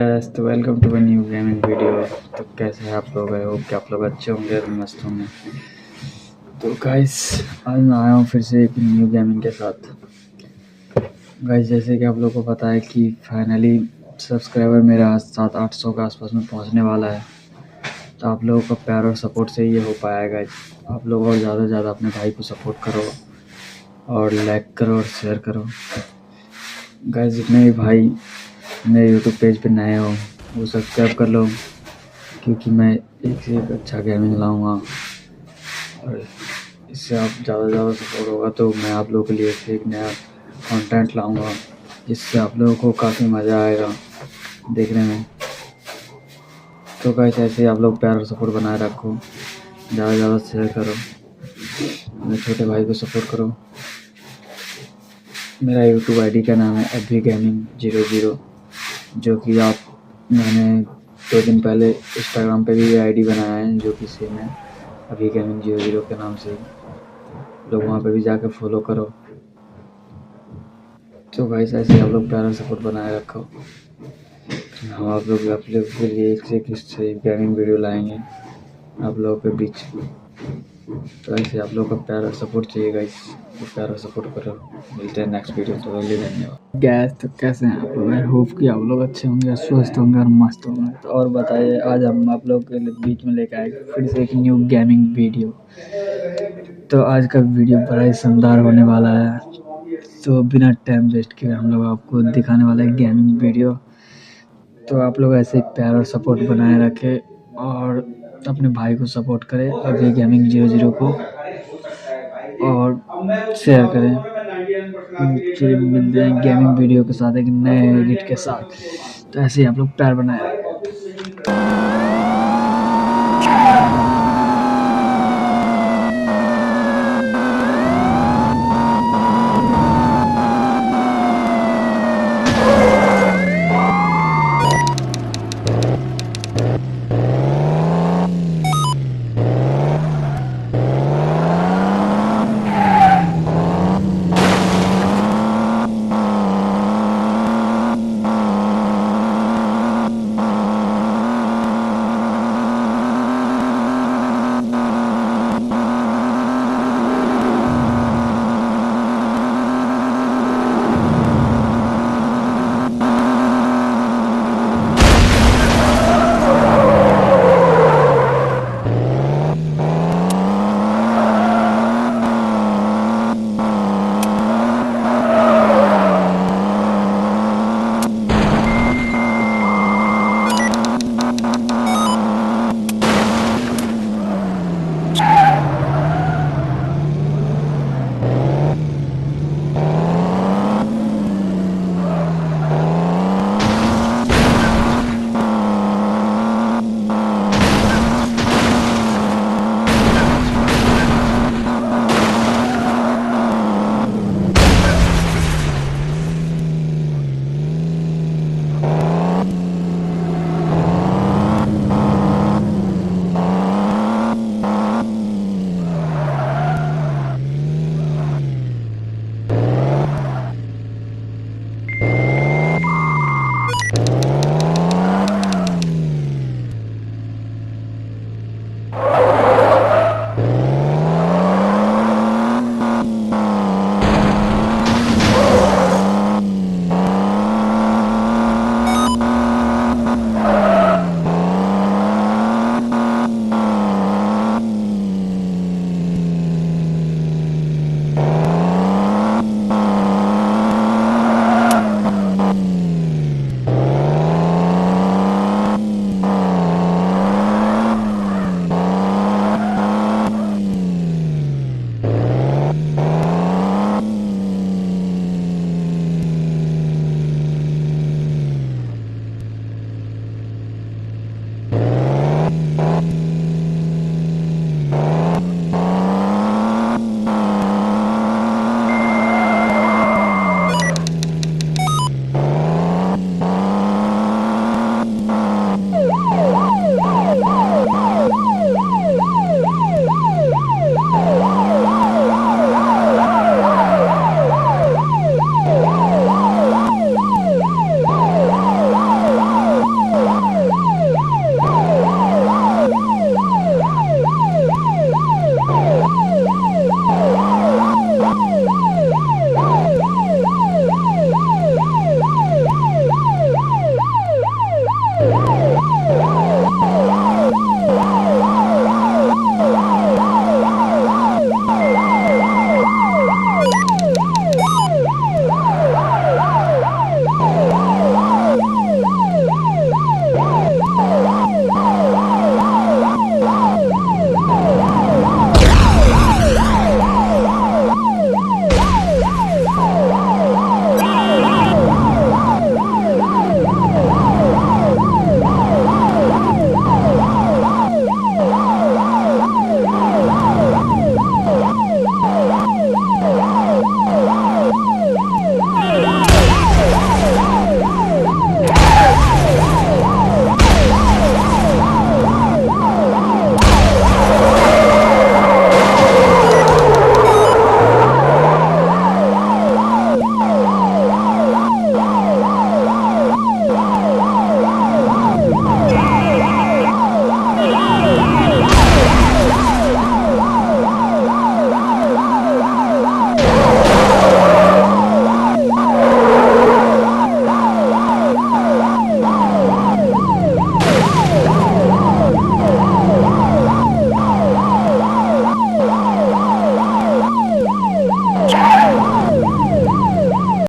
तो welcome to a new gaming video. तो कैसे हैं आप लोग? आई होप कि आप लोग अच्छे होंगे और मस्त होंगे। तो गाइस, आज मैं आया हूँ फिर से एक न्यू गेमिंग के साथ। गाइस, जैसे कि आप लोगों को पता है कि फाइनली सब्सक्राइबर मेरा 700-800 के आसपास में पहुँचने वाला है। तो आप लोगों का प्यार और सपोर्ट से ये हो पाया है गाइस। आप लोग और ज़्यादा से ज़्यादा अपने भाई को सपोर्ट करो और लाइक करो और शेयर करो। गाइस, जितने भी भाई मेरे यूट्यूब पेज पे नए हो वो सब्सक्राइब कर लो, क्योंकि मैं एक से एक अच्छा गेमिंग लाऊंगा और इससे आप ज़्यादा से ज़्यादा सपोर्ट होगा तो मैं आप लोगों के लिए एक से एक नया कंटेंट लाऊंगा, जिससे आप लोगों को काफ़ी मज़ा आएगा देखने में। तो कैसे ऐसे आप लोग प्यार और सपोर्ट बनाए रखो, ज़्यादा से ज़्यादा शेयर करो, अपने छोटे भाई को सपोर्ट करो। मेरा यूट्यूब आईडी का नाम है अभी गेमिंग 00, जो कि मैंने 2 दिन पहले इंस्टाग्राम पे भी आईडी बनाया है, जो कि सेम है अभी गेमिंग 00 के नाम से। लोग वहाँ पे भी जाकर फॉलो करो। तो भाई ऐसे आप लोग प्यारा सपोर्ट बनाए रखो। हम आप लोग के लिए एक से एक गेमिंग वीडियो लाएंगे आप लोगों के बीच। तो ऐसे आप लोग का प्यारा सपोर्ट चाहिए गाइस, तो प्यारा सपोर्ट करो। मिलते हैं नेक्स्ट वीडियो, तो लिए धन्यवाद गैस। तो कैसे हैं आप लोग? आई होप कि आप लोग अच्छे होंगे, स्वस्थ होंगे और मस्त होंगे। तो और बताइए, आज हम आप लोग के बीच में लेकर आए फिर से एक न्यू गेमिंग वीडियो। तो आज का वीडियो बड़ा ही शानदार होने वाला है। तो बिना टाइम वेस्ट किए हम लोग आपको दिखाने वाला है गेमिंग वीडियो। तो आप लोग ऐसे प्यार और सपोर्ट बनाए रखें और अपने भाई को सपोर्ट करें अभी गेमिंग 00 को, और शेयर करें। फिर मिलते हैं गेमिंग वीडियो के साथ एक नए एडिट के साथ। तो ऐसे ही आप लोग प्यार बनाए